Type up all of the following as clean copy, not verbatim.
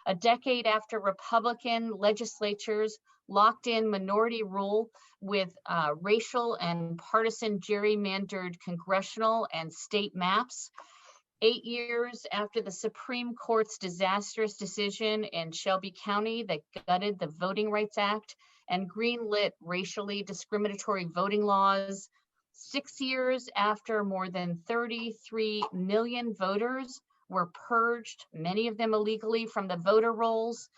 A decade after Republican legislatures locked in minority rule with racial and partisan gerrymandered congressional and state maps. 8 years after the Supreme Court's disastrous decision in Shelby County that gutted the Voting Rights Act and greenlit racially discriminatory voting laws. 6 years after more than 33 million voters were purged, many of them illegally, from the voter rolls.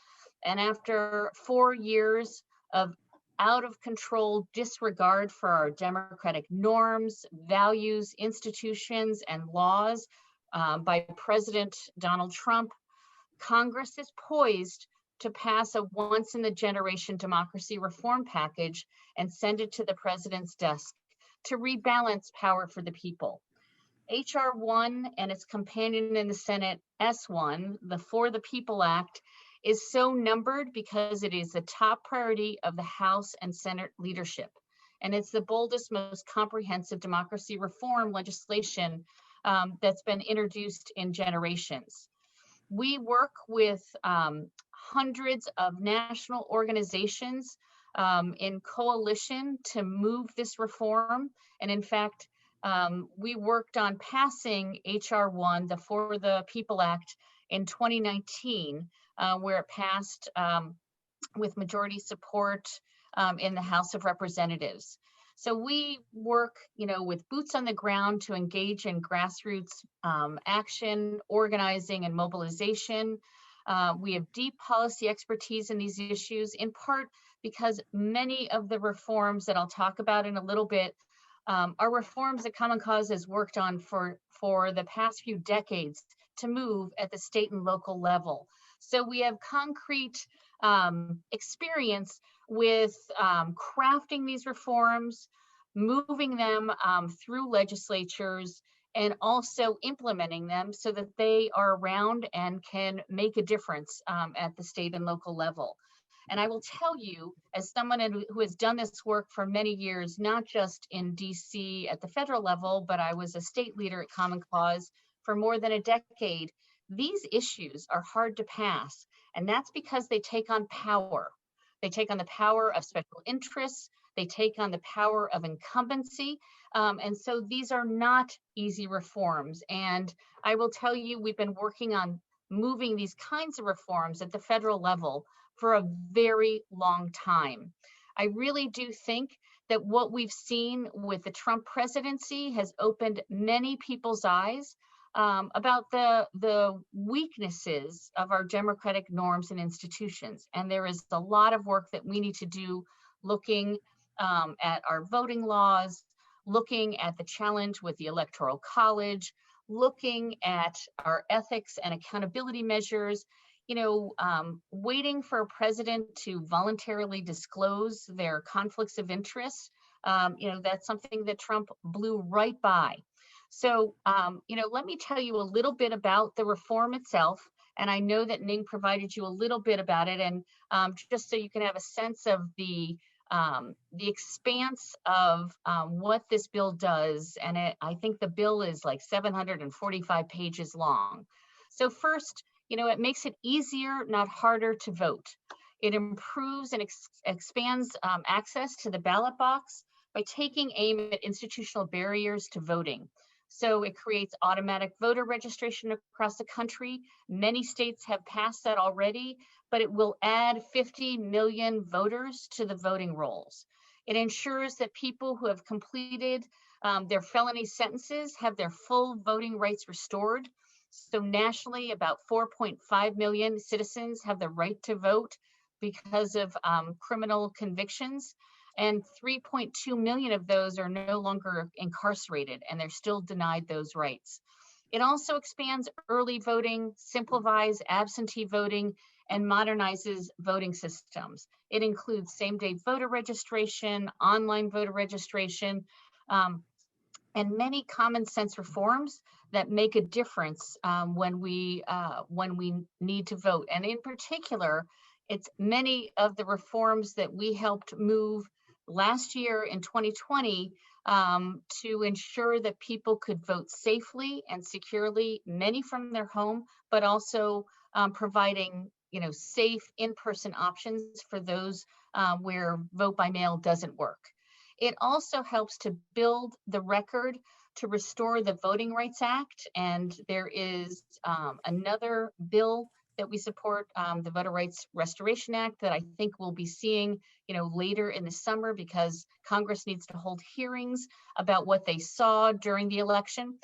And after 4 years of out of control disregard for our democratic norms, values, institutions, and laws by President Donald Trump, Congress is poised to pass a once-in-a-generation democracy reform package and send it to the president's desk to rebalance power for the people. H.R.1 and its companion in the Senate, S.1, the For the People Act, is so numbered because it is the top priority of the House and Senate leadership. And it's the boldest, most comprehensive democracy reform legislation that's been introduced in generations. We work with hundreds of national organizations in coalition to move this reform. And in fact, we worked on passing H.R.1, the For the People Act, in 2019, where it passed with majority support in the House of Representatives. So we work, with boots on the ground to engage in grassroots action, organizing, and mobilization. We have deep policy expertise in these issues, in part because many of the reforms that I'll talk about in a little bit are reforms that Common Cause has worked on for the past few decades to move at the state and local level. So we have concrete experience with crafting these reforms, moving them through legislatures, and also implementing them so that they are around and can make a difference at the state and local level. And I will tell you, as someone who has done this work for many years, not just in DC at the federal level, but I was a state leader at Common Cause for more than a decade, these issues are hard to pass. And that's because they take on power. They take on the power of special interests. They take on the power of incumbency. And so these are not easy reforms. And I will tell you, we've been working on moving these kinds of reforms at the federal level for a very long time. I really do think that what we've seen with the Trump presidency has opened many people's eyes about the weaknesses of our democratic norms and institutions. And there is a lot of work that we need to do looking at our voting laws, looking at the challenge with the Electoral College, looking at our ethics and accountability measures, waiting for a president to voluntarily disclose their conflicts of interest. That's something that Trump blew right by. So, let me tell you a little bit about the reform itself. And I know that Ning provided you a little bit about it. And just so you can have a sense of the expanse of what this bill does. And I think the bill is like 745 pages long. So first, it makes it easier, not harder, to vote. It improves and expands access to the ballot box by taking aim at institutional barriers to voting. So it creates automatic voter registration across the country. Many states have passed that already, but it will add 50 million voters to the voting rolls. It ensures that people who have completed their felony sentences have their full voting rights restored. So nationally, about 4.5 million citizens have the right to vote because of criminal convictions. And 3.2 million of those are no longer incarcerated, and they're still denied those rights. It also expands early voting, simplifies absentee voting, and modernizes voting systems. It includes same-day voter registration, online voter registration, and many common sense reforms that make a difference when we need to vote. And in particular, it's many of the reforms that we helped move last year in 2020 to ensure that people could vote safely and securely, many from their home, but also providing safe in-person options for those where vote by mail doesn't work. It also helps to build the record to restore the Voting Rights Act. And there is another bill that we support, the Voter Rights Restoration Act, that I think we'll be seeing, later in the summer, because Congress needs to hold hearings about what they saw during the election.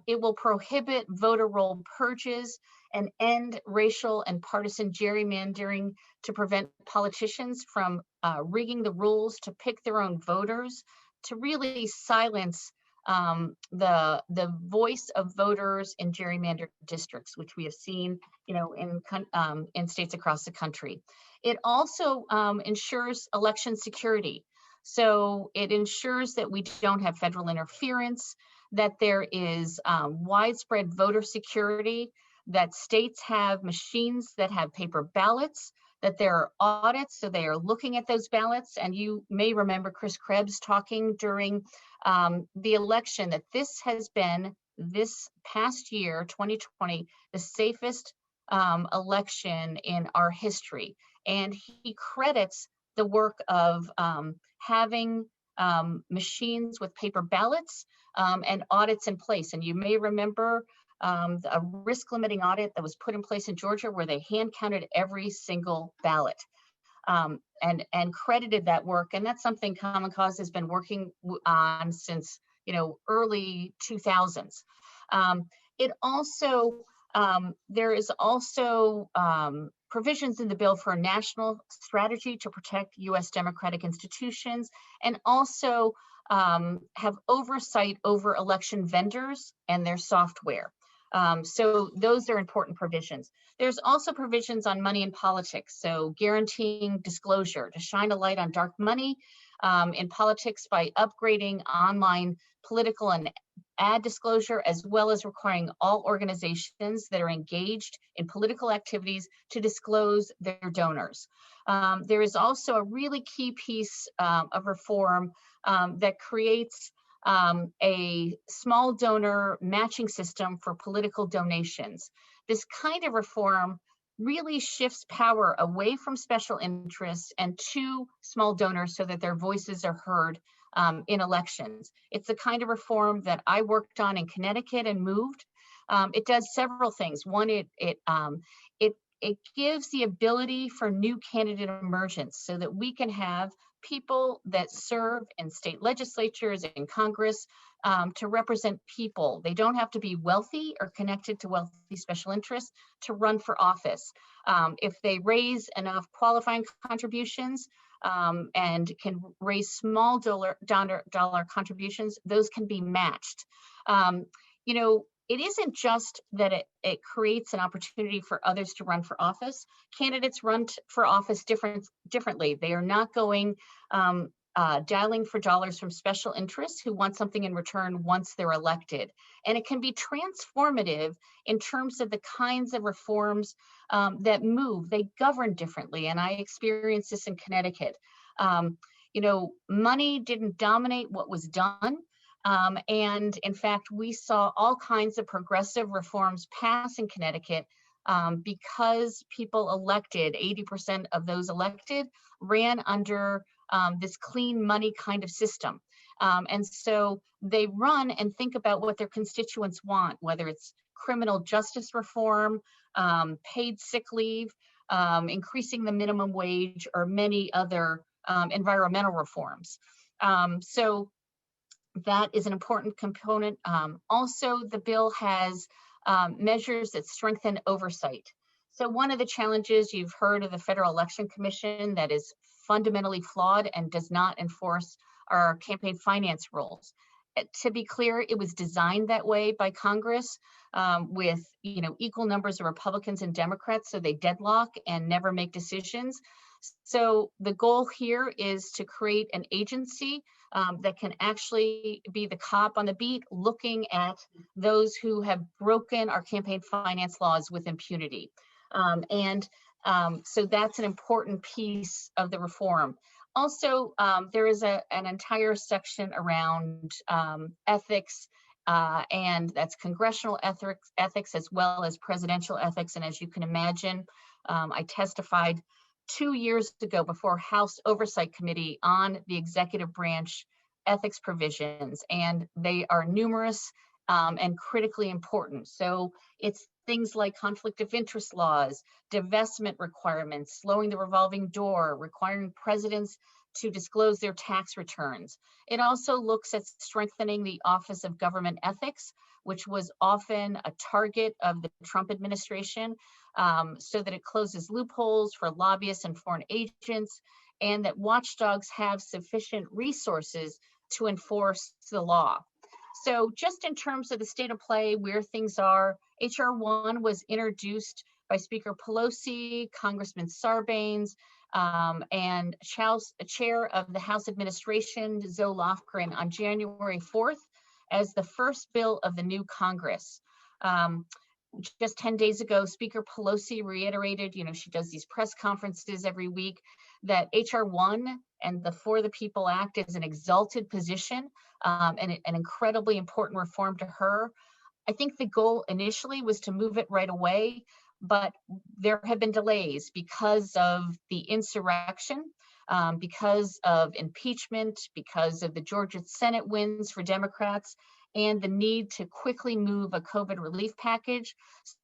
It will prohibit voter roll purges and end racial and partisan gerrymandering to prevent politicians from rigging the rules to pick their own voters, to really silence the voice of voters in gerrymandered districts, which we have seen, in states across the country. It also ensures election security. So it ensures that we don't have federal interference, that there is widespread voter security, that states have machines that have paper ballots, that there are audits, so they are looking at those ballots. And you may remember Chris Krebs talking during the election that this has been, this past year, 2020, the safest election in our history. And he credits the work of having machines with paper ballots and audits in place. And you may remember a risk limiting audit that was put in place in Georgia, where they hand counted every single ballot and credited that work. And that's something Common Cause has been working on since early 2000s. It also there is also provisions in the bill for a national strategy to protect U.S. democratic institutions, and also have oversight over election vendors and their software. So those are important provisions. There's also provisions on money in politics, so guaranteeing disclosure to shine a light on dark money in politics by upgrading online political and ad disclosure, as well as requiring all organizations that are engaged in political activities to disclose their donors. There is also a really key piece of reform that creates a small donor matching system for political donations. This kind of reform really shifts power away from special interests and to small donors so that their voices are heard in elections. It's the kind of reform that I worked on in Connecticut and moved. It does several things. One, it gives the ability for new candidate emergence so that we can have people that serve in state legislatures and Congress to represent people. They don't have to be wealthy or connected to wealthy special interests to run for office. If they raise enough qualifying contributions and can raise small dollar contributions, those can be matched. It isn't just that it creates an opportunity for others to run for office. Candidates run for office differently. They are not going dialing for dollars from special interests who want something in return once they're elected. And it can be transformative in terms of the kinds of reforms that move. They govern differently. And I experienced this in Connecticut. Money didn't dominate what was done. And in fact, we saw all kinds of progressive reforms pass in Connecticut because people elected, 80% of those elected ran under this clean money kind of system. And so they run and think about what their constituents want, whether it's criminal justice reform, paid sick leave, increasing the minimum wage, or many other environmental reforms. So that is an important component. Also, the bill has measures that strengthen oversight. So one of the challenges, you've heard of the Federal Election Commission that is fundamentally flawed and does not enforce our campaign finance rules. To be clear, it was designed that way by Congress with equal numbers of Republicans and Democrats, so they deadlock and never make decisions. So the goal here is to create an agency that can actually be the cop on the beat, looking at those who have broken our campaign finance laws with impunity. So that's an important piece of the reform. Also, there is an entire section around ethics, and that's congressional ethics as well as presidential ethics. And as you can imagine, I testified 2 years ago before House Oversight Committee on the executive branch ethics provisions, and they are numerous and critically important. So it's things like conflict of interest laws, divestment requirements, slowing the revolving door, requiring presidents to disclose their tax returns. It also looks at strengthening the Office of Government Ethics, which was often a target of the Trump administration, so that it closes loopholes for lobbyists and foreign agents, and that watchdogs have sufficient resources to enforce the law. So just in terms of the state of play, where things are, H.R.1 was introduced by Speaker Pelosi, Congressman Sarbanes, and Chair of the House Administration, Zoe Lofgren, on January 4th as the first bill of the new Congress. Just 10 days ago, Speaker Pelosi reiterated, she does these press conferences every week, that H.R.1 and the For the People Act is an exalted position and an incredibly important reform to her. I think the goal initially was to move it right away, but there have been delays because of the insurrection, because of impeachment, because of the Georgia Senate wins for Democrats, and the need to quickly move a COVID relief package.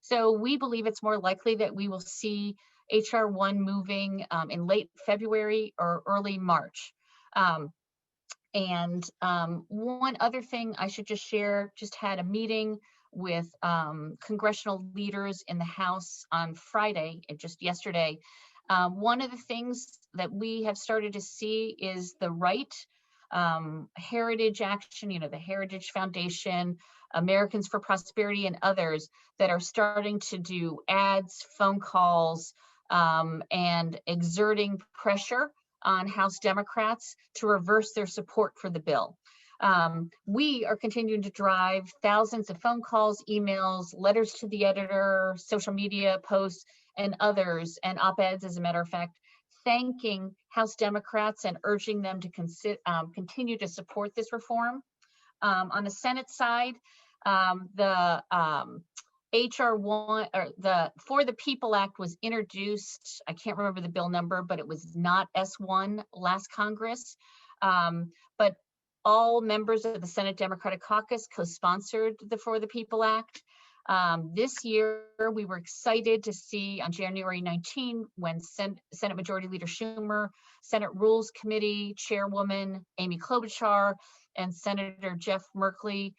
So we believe it's more likely that we will see H.R.1 moving in late February or early March. One other thing I should just share, just had a meeting with congressional leaders in the House on Friday, just yesterday. One of the things that we have started to see is the right heritage action, the Heritage Foundation, Americans for Prosperity, and others that are starting to do ads, phone calls, and exerting pressure on House Democrats to reverse their support for the bill. We are continuing to drive thousands of phone calls, emails, letters to the editor, social media posts, and others, and op-eds, as a matter of fact, thanking House Democrats and urging them to continue to support this reform. On the Senate side, the H.R.1 or the For the People Act was introduced. I can't remember the bill number, but it was not S1 last Congress. But all members of the Senate Democratic Caucus co-sponsored the For the People Act. This year, we were excited to see on January 19, when Senate Majority Leader Schumer, Senate Rules Committee Chairwoman Amy Klobuchar, and Senator Jeff Merkley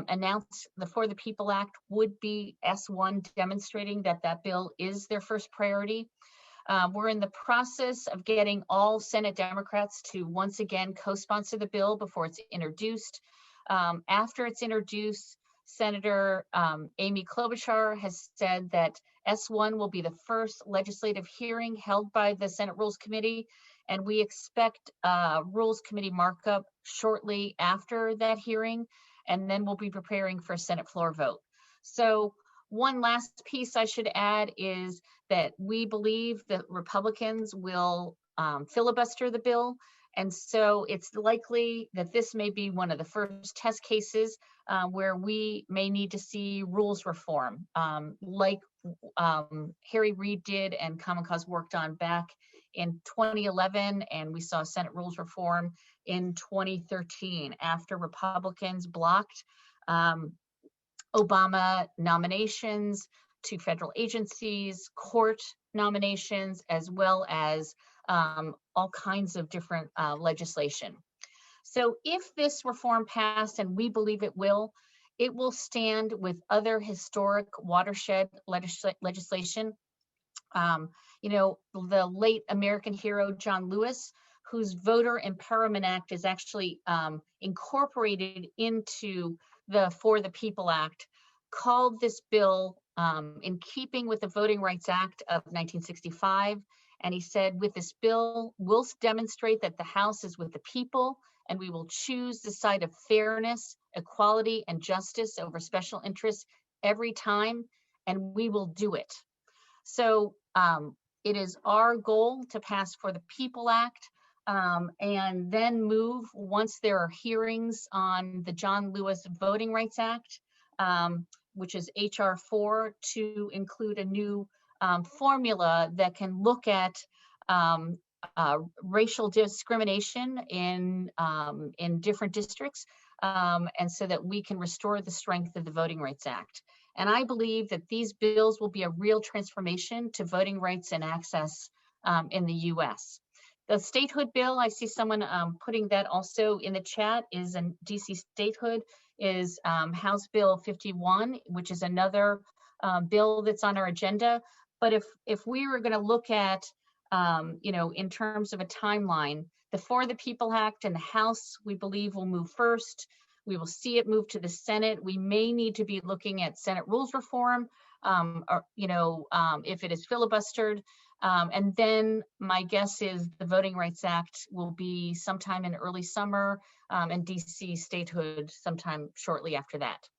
announced the For the People Act would be S1, demonstrating that that bill is their first priority. We're in the process of getting all Senate Democrats to once again co-sponsor the bill before it's introduced. After it's introduced, Senator Amy Klobuchar has said that S1 will be the first legislative hearing held by the Senate Rules Committee, and we expect Rules Committee markup shortly after that hearing, and then we'll be preparing for a Senate floor vote. So one last piece I should add is that we believe that Republicans will filibuster the bill. And so it's likely that this may be one of the first test cases where we may need to see rules reform, like Harry Reid did and Common Cause worked on back in 2011, and we saw Senate rules reform in 2013 after Republicans blocked Obama nominations to federal agencies, court nominations, as well as all kinds of different legislation. So if this reform passed, and we believe it will stand with other historic watershed legislation. The late American hero, John Lewis, whose Voter Empowerment Act is actually incorporated into the For the People Act, called this bill in keeping with the Voting Rights Act of 1965. And he said, with this bill, we'll demonstrate that the House is with the people, and we will choose the side of fairness, equality, and justice over special interests every time, and we will do it. So it is our goal to pass For the People Act and then move, once there are hearings on the John Lewis Voting Rights Act, which is H.R. 4, to include a new formula that can look at racial discrimination in different districts, and so that we can restore the strength of the Voting Rights Act. And I believe that these bills will be a real transformation to voting rights and access in the US. The statehood bill, I see someone putting that also in the chat, is a DC statehood, is House Bill 51, which is another bill that's on our agenda. But if we were going to look at, in terms of a timeline, the For the People Act and the House, we believe, will move first. We will see it move to the Senate. We may need to be looking at Senate rules reform, if it is filibustered. And then my guess is the Voting Rights Act will be sometime in early summer, and DC statehood sometime shortly after that.